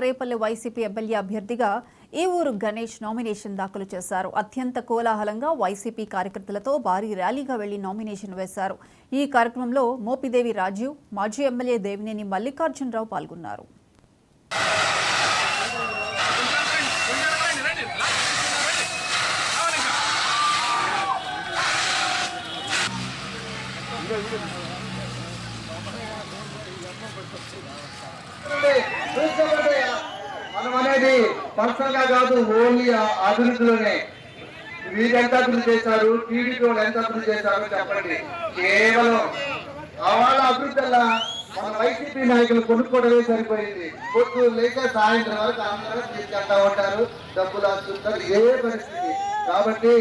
Repalle YCP MLA అభ్యర్థిగా ఈ ఊరు గణేష్ నామినేషన్ దాఖలు చేశారు. అత్యంత కోలాహలంగా వైసీపీ కార్యకర్తలతో భారీ ర్యాలీగా వెళ్లి నామినేషన్ వేశారు. ఈ కార్యక్రమంలో మోపిదేవి రాజీవ్, మాజీ ఎమ్మెల్యే దేవినేని మల్లికార్జునరావు పాల్గొన్నారు. మనం అనేది పర్సనల్ గా కాదు, ఓన్లీ అభివృద్ధిలోనే. వీరు ఎంత అభివృద్ధి చేశారు, టీడీపీ వాళ్ళు ఎంత అభివృద్ధి చేశారు చెప్పండి. కేవలం వాళ్ళ అభివృద్ధి వల్ల మన వైసీపీ నాయకులు కొనుక్కోవడమే సరిపోయింది. పొద్దు లేక సాయంత్రం వరకు అందరూ తీసుకెళ్తా ఉంటారు, డబ్బులు ఆస్తుంటారు, ఇదే పరిస్థితి. కాబట్టి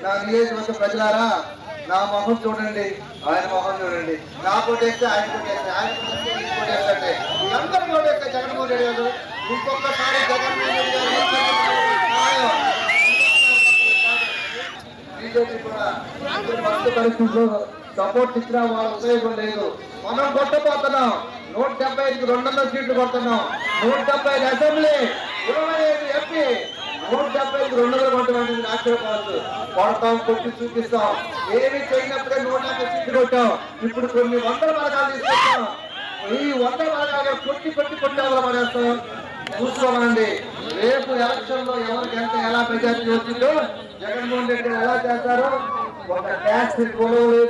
నా నియోజకవర్గ ప్రజలారా, నా మొహం చూడండి, ఆయన మొహం చూడండి. నా కోటేస్తే ఆయన కోటేస్తే, ఆయన కోటేస్తే అందరూ కోటేస్తే జగన్మోహన్ రెడ్డి గారు ఇంకొకసారి జగన్మోహన్ రెడ్డి గారు బీజేపీ కూడా పరిస్థితుల్లో సపోర్ట్ ఇచ్చినా వాళ్ళ ఉపయోగం లేదు. మనం కొట్టబోతున్నాం 175కి 200 సీట్లు కొడుతున్నాం. 175 అసెంబ్లీ, 25 ఎంపీ, 175కి 200 కొట్టడానికి ఆశ్చర్యపోవచ్చు. కొడతాం, కొట్టి చూపిస్తాం. ఏమి చేయనప్పుడే 150 సీట్లు కొట్టాం. ఇప్పుడు కొన్ని వందల పథకాలు తీసుకొచ్చాం. ఈ 100 పథకాలు కొట్టి పడేస్తాం. చూసుకోమండి, రేపు ఎలక్షన్ లో ఎవరికి ఎలా మెజార్టీ వచ్చిందో, జగన్మోహన్ రెడ్డి ఎలా చేస్తారో. ఒక ట్యాక్స్ కొనలేదు.